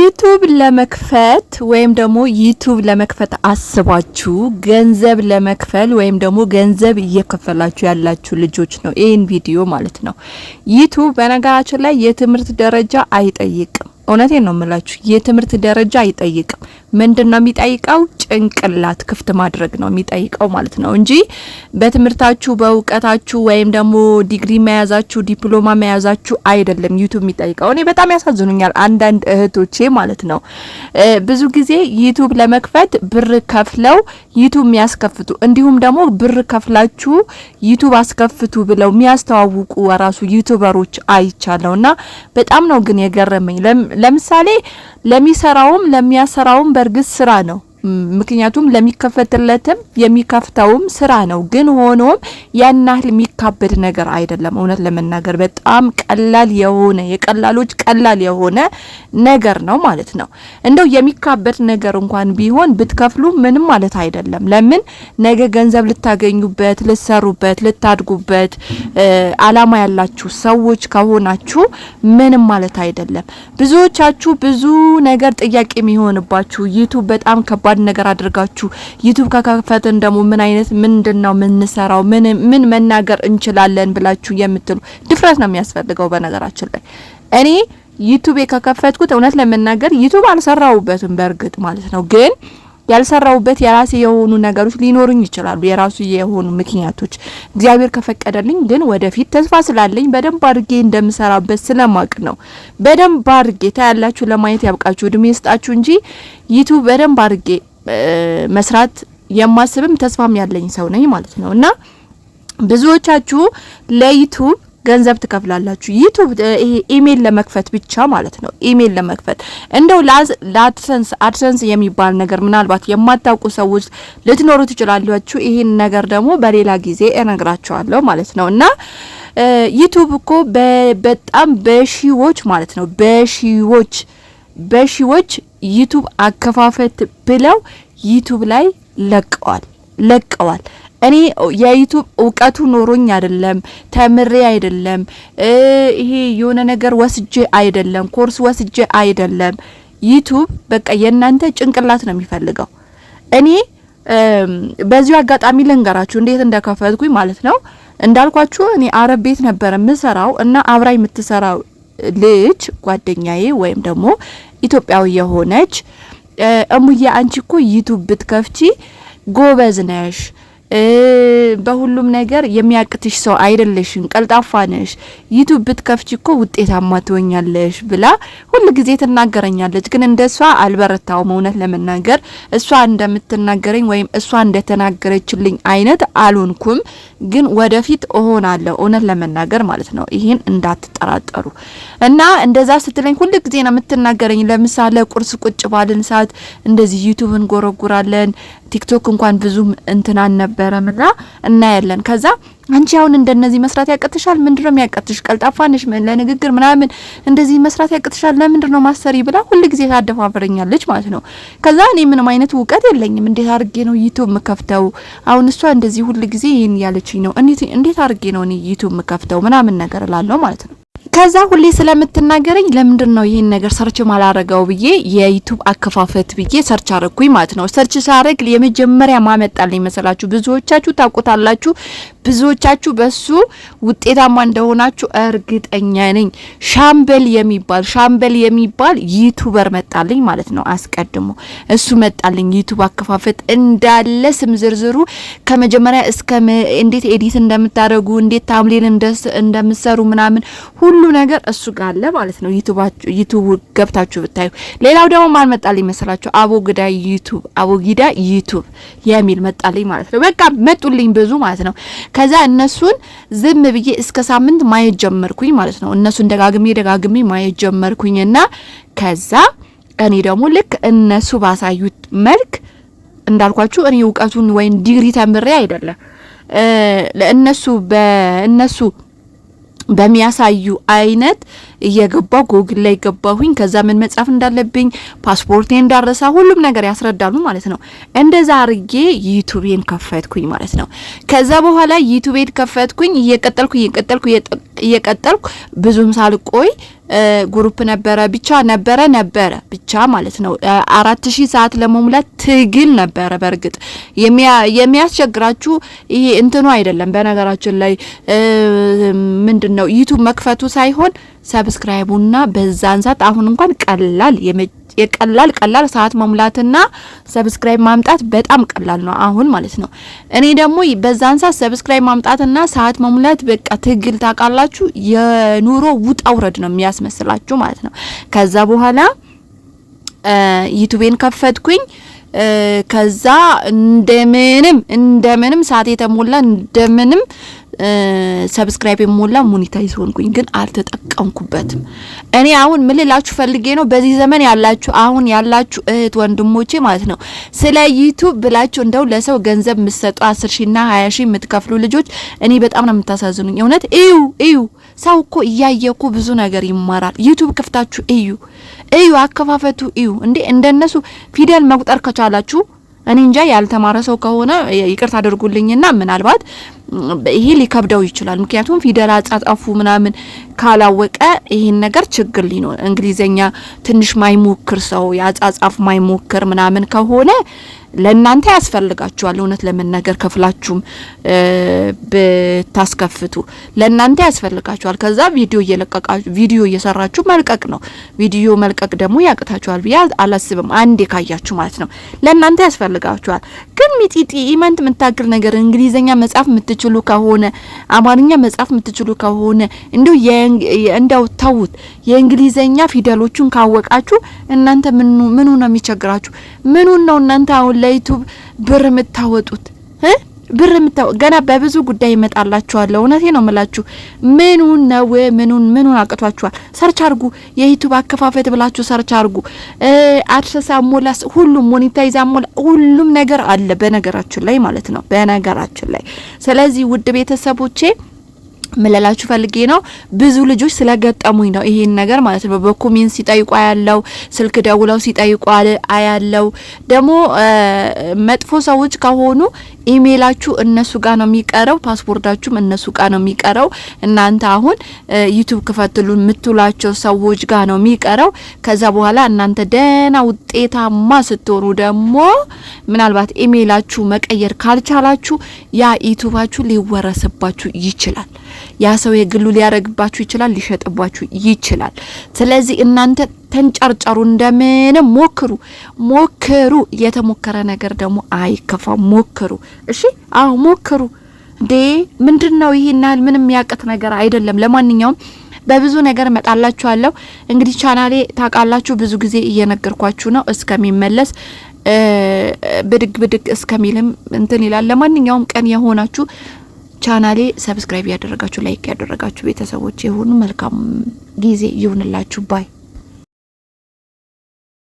ዩቲዩብ ለመክፈት ወይም ደግሞ ዩቲዩብ ለመክፈት አስባችሁ ገንዘብ ለመክፈል ወይም ደግሞ ገንዘብ እየከፈላችሁ ያላችሁ ልጆች ነው ይሄን ቪዲዮ ማለት ነው። ዩቲዩብ በነገራችን ላይ የትምህርት ደረጃ አይጠይቅም። እውነቴን ነው የምላችሁ፣ የትምህርት ደረጃ አይጠይቅም። ምንድነው የሚጠይቀው? ጭንቅላት ክፍት ማድረግ ነው የሚጠይቀው ማለት ነው እንጂ በትምህርታችሁ በእውቀታችሁ ወይም ደግሞ ዲግሪ መያዛችሁ ዲፕሎማ መያዛችሁ አይደለም ዩቲዩብ የሚጠይቀው። እኔ በጣም ያሳዝኑኛል አንዳንድ እህቶቼ ማለት ነው። ብዙ ጊዜ ዩቲዩብ ለመክፈት ብር ከፍለው ዩቲዩብ የሚያስከፍቱ እንዲሁም ደግሞ ብር ከፍላችሁ ዩቲዩብ አስከፍቱ ብለው የሚያስተዋውቁ ራሱ ዩቲዩበሮች አይቻለውና በጣም ነው ግን የገረመኝ። ለምሳሌ ለሚሰራውም ለሚያሰራውም በርግጥ ስራ ነው። ምክንያቱም ለሚከፈትለትም የሚከፍተውም ስራ ነው። ግን ሆኖም ያን ያህል የሚካበድ ነገር አይደለም። እውነት ለመናገር በጣም ቀላል የሆነ የቀላሎች ቀላል የሆነ ነገር ነው ማለት ነው። እንደው የሚካበድ ነገር እንኳን ቢሆን ብትከፍሉ ምንም ማለት አይደለም። ለምን ነገ ገንዘብ ልታገኙበት፣ ልትሰሩበት፣ ልታድጉበት አላማ ያላችሁ ሰዎች ከሆናችሁ ምንም ማለት አይደለም። ብዙዎቻችሁ ብዙ ነገር ጥያቄ የሚሆንባችሁ ዩቲዩብ በጣም ከባድ ነገር አድርጋችሁ ዩቲዩብ ከከፈትን ደግሞ ምን አይነት ምንድነው ምንሰራው ምን መናገር እንችላለን ብላችሁ የምትሉ ድፍረት ነው የሚያስፈልገው። በነገራችን ላይ እኔ ዩቲዩብ ከከፈትኩት እውነት ለመናገር ዩቲዩብ አልሰራውበትም በርግጥ ማለት ነው። ግን ያልሰራውበት የራሴ የሆኑ ነገሮች ሊኖሩኝ ይችላሉ፣ የራሱ የሆኑ ምክንያቶች እግዚአብሔር ከፈቀደልኝ። ግን ወደፊት ተስፋ ስላለኝ በደንብ አድርጌ እንደምሰራበት ስለማቅ ነው። በደንብ አድርጌ ታያላችሁ፣ ለማየት ያብቃችሁ፣ እድሜ ይስጣችሁ እንጂ ዩቲዩብ በደንብ አድርጌ መስራት የማስብም ተስፋም ያለኝ ሰው ነኝ ማለት ነው። እና ብዙዎቻችሁ ለዩቲዩብ ገንዘብ ትከፍላላችሁ ዩቲዩብ ይሄ ኢሜል ለመክፈት ብቻ ማለት ነው። ኢሜል ለመክፈት እንደው አድሰንስ የሚባል ነገር ምናልባት የማታውቁ ሰዎች ልትኖሩ ትችላላችሁ። ይሄን ነገር ደግሞ በሌላ ጊዜ እነግራችኋለሁ ማለት ነው። እና ዩቲዩብ እኮ በጣም በሺዎች ማለት ነው በሺዎች ዩቲዩብ አከፋፈት ብለው ዩቲዩብ ላይ ለቀዋል። እኔ የዩቲዩብ እውቀቱ ኖሮኝ አይደለም፣ ተምሬ አይደለም፣ ይሄ የሆነ ነገር ወስጄ አይደለም፣ ኮርስ ወስጄ አይደለም። ዩቲዩብ በቃ የእናንተ ጭንቅላት ነው የሚፈልገው። እኔ በዚሁ አጋጣሚ ልንገራችሁ እንዴት እንደከፈትኩኝ ማለት ነው። እንዳልኳችሁ እኔ አረብ ቤት ነበር የምሰራው እና አብራይ የምትሰራው ልጅ ጓደኛዬ ወይም ደግሞ ኢትዮጵያዊ የሆነች እሙዬ አንቺ እኮ ዩቲዩብ ብትከፍቺ ጎበዝ ነሽ፣ በሁሉም ነገር የሚያቅትሽ ሰው አይደለሽም፣ ቀልጣፋ ነሽ፣ ዩቲዩብ ብትከፍቺ እኮ ውጤታማ ትሆኛለሽ ብላ ሁሉ ጊዜ ትናገረኛለች። ግን እንደሷ አልበረታውም። እውነት ለመናገር እሷ እንደምትናገረኝ ወይም እሷ እንደተናገረችልኝ አይነት አልሆንኩም። ግን ወደፊት እሆናለሁ እውነት ለመናገር ማለት ነው። ይሄን እንዳትጠራጠሩ። እና እንደዛ ስትለኝ ሁሉ ጊዜ ነው የምትናገረኝ። ለምሳሌ ቁርስ ቁጭ ባልን ሰዓት እንደዚህ ዩቲዩብን ጎረጉራለን። ቲክቶክ እንኳን ብዙ እንትን አልነበረምና እናያለን። ከዛ አንቺ አሁን እንደነዚህ መስራት ያቀጥሻል? ምንድነው የሚያቀጥሽ? ቀልጣፋ ነሽ ለንግግር ምናምን እንደዚህ መስራት ያቀጥሻል? ለምንድነው ማሰሪ ብላ ሁሉ ጊዜ ታደፋፍረኛለች ማለት ነው። ከዛ እኔ ምንም አይነት እውቀት የለኝም። እንዴት አድርጌ ነው ዩቲዩብ መከፍተው? አሁን እሷ እንደዚህ ሁሉ ጊዜ ይሄን ያለችኝ ነው። እንዴት አድርጌ ነው እኔ ዩቲዩብ መከፍተው ምናምን ነገር እላለሁ ማለት ነው። ከዛ ሁሌ ስለምትናገረኝ ለምንድን ነው ይሄን ነገር ሰርች ማላረጋው ብዬ የዩቲዩብ አከፋፈት ብዬ ሰርች አረኩኝ ማለት ነው። ሰርች ሳረግ የመጀመሪያ ማመጣልኝ መሰላችሁ? ብዙዎቻችሁ ታውቁታላችሁ፣ ብዙዎቻችሁ በሱ ውጤታማ እንደሆናችሁ እርግጠኛ ነኝ። ሻምበል የሚባል ዩቲዩበር መጣልኝ ማለት ነው። አስቀድሞ እሱ መጣልኝ ዩቲዩብ አከፋፈት እንዳለ ስም ዝርዝሩ ከመጀመሪያ እስከ እንዴት ኤዲት እንደምታደርጉ እንዴት ታምሌን እንደምትሰሩ ምናምን ሁሉ ነገር እሱ ጋር አለ ማለት ነው። ዩቲዩብ ገብታችሁ ብታዩ። ሌላው ደግሞ ማን መጣልኝ መሰላችሁ? አቦጊዳ ዩቲዩብ የሚል መጣልኝ ማለት ነው። በቃ መጡልኝ ብዙ ማለት ነው። ከዛ እነሱን ዝም ብዬ እስከ ሳምንት ማየት ጀመርኩኝ ማለት ነው። እነሱን ደጋግሜ ማየት ጀመርኩኝና ከዛ እኔ ደግሞ ልክ እነሱ ባሳዩት መልክ እንዳልኳችሁ እኔ እውቀቱን ወይን ዲግሪ ተምሬ አይደለም ለእነሱ በሚያሳዩ አይነት እየገባው ጎግል ላይ ገባሁኝ። ከዛ ምን መጻፍ እንዳለብኝ ፓስፖርቴ እንዳረሳ ሁሉም ነገር ያስረዳሉ ማለት ነው። እንደዛ አርጌ ዩቲዩብን ከፈትኩኝ ማለት ነው። ከዛ በኋላ ዩቲዩብን ከፈትኩኝ እየቀጠልኩ ብዙም ሳልቆይ ግሩፕ ነበረ ብቻ ማለት ነው 4000 ሰዓት ለመሙላት ትግል ነበረ። በርግጥ የሚያስቸግራችሁ ይሄ እንትኑ አይደለም። በነገራችን ላይ ምንድነው ዩቲዩብ መክፈቱ ሳይሆን ሰብስክራይቡና በዛን ሰዓት አሁን እንኳን ቀላል ሰዓት መሙላትና ሰብስክራይብ ማምጣት በጣም ቀላል ነው አሁን ማለት ነው። እኔ ደግሞ በዛን ሰዓት ሰብስክራይብ ማምጣትና ሰዓት መሙላት በቃ ትግል ታውቃላችሁ፣ የኑሮ ውጣ ውረድ ነው የሚያስመስላችሁ ማለት ነው። ከዛ በኋላ ዩቲዩብን ከፈትኩኝ። ከዛ እንደምንም ሰዓት የተሞላ እንደምንም ሰብስክራይብ ሞላ ሞኔታይዝ ሆንኩኝ። ግን አልተጠቀምኩበትም። እኔ አሁን ምን ልላችሁ ፈልጌ ነው፣ በዚህ ዘመን ያላችሁ እህት ወንድሞቼ ማለት ነው ስለ ዩቲዩብ ብላችሁ እንደው ለሰው ገንዘብ የምትሰጡ 10,000 እና 20,000 የምትከፍሉ ልጆች እኔ በጣም ነው የምታሳዝኑኝ። እውነት እዩ ሰው እኮ እያየኩ ብዙ ነገር ይማራል። ዩቲዩብ ክፍታችሁ እዩ አከፋፈቱ እዩ እንዴ እንደነሱ ፊደል መቁጠር ከቻላችሁ እኔ እንጃ ያልተማረ ሰው ከሆነ ይቅርታ አድርጉልኝና ምናልባት ይሄ ሊከብደው ይችላል። ምክንያቱም ፊደል አጻጻፉ ምናምን ካላወቀ ይሄን ነገር ችግር ሊኖር እንግሊዘኛ ትንሽ ማይሞክር ሰው ያጻጻፍ ማይሞክር ምናምን ከሆነ ለእናንተ ያስፈልጋችኋል። እውነት ለመናገር ከፍላችሁም በታስከፍቱ ለእናንተ ያስፈልጋችኋል። ከዛ ቪዲዮ እየሰራችሁ መልቀቅ ነው። ቪዲዮ መልቀቅ ደግሞ ያቅታችኋል ብዬ አላስብም። አንዴ ካያችሁ ማለት ነው ለእናንተ ያስፈልጋችኋል። ግን ሚጢጢ ኢመንት የምታክል ነገር እንግሊዘኛ መጻፍ የምትችሉ ከሆነ አማርኛ መጻፍ የምትችሉ ከሆነ እንደው ተውት። የእንግሊዘኛ ፊደሎቹን ካወቃችሁ እናንተ ምኑ ነው የሚቸግራችሁ? ምኑ ነው እናንተ አሁን ለዩቲዩብ ብር የምታወጡት? ገና በብዙ ጉዳይ ይመጣላችኋል። እውነቴ ነው የምላችሁ። ምኑን አቅቷችኋል? ሰርች አርጉ፣ የዩቲዩብ አከፋፈት ብላችሁ ሰርች አርጉ። አድሰሳ ሞላስ ሁሉም ሞኔታይዝ አሞላ ሁሉም ነገር አለ በነገራችን ላይ ማለት ነው በነገራችን ላይ። ስለዚህ ውድ ቤተሰቦቼ ምለላችሁ ፈልጌ ነው ብዙ ልጆች ስለገጠሙኝ ነው ይሄን ነገር ማለት ነው። በኮሜንት ሲጠይቁ ያለው ስልክ ደውለው ሲጠይቁ አያለው። ደግሞ መጥፎ ሰዎች ከሆኑ ኢሜላችሁ እነሱ ጋር ነው የሚቀረው፣ ፓስፖርታችሁም እነሱ ጋር ነው የሚቀረው። እናንተ አሁን ዩቲዩብ ክፈትሉ የምትሏቸው ሰዎች ጋር ነው የሚቀረው። ከዛ በኋላ እናንተ ደህና ውጤታማ ስትሆኑ ደግሞ ምናልባት ኢሜላችሁ መቀየር ካልቻላችሁ ያ ዩቲዩባችሁ ሊወረስባችሁ ይችላል። ያ ሰው የግሉ ሊያረግባችሁ ይችላል፣ ሊሸጥባችሁ ይችላል። ስለዚህ እናንተ ተንጨርጨሩ፣ እንደምንም ሞክሩ። የተሞከረ ነገር ደግሞ አይከፋም። ሞክሩ። እሺ አዎ ሞክሩ። ምንድነው ይሄናል? ምንም ያቀት ነገር አይደለም። ለማንኛውም በብዙ ነገር መጣላችኋለሁ። እንግዲህ ቻናሌ ታውቃላችሁ ብዙ ጊዜ እየነገርኳችሁ ነው እስከሚመለስ ብድግ እስከሚልም እንትን ይላል። ለማንኛውም ቀን የሆናችሁ ቻናሌ ሰብስክራይብ ያደረጋችሁ ላይክ ያደረጋችሁ ቤተሰቦች የሆኑ መልካም ጊዜ ይሁንላችሁ ባይ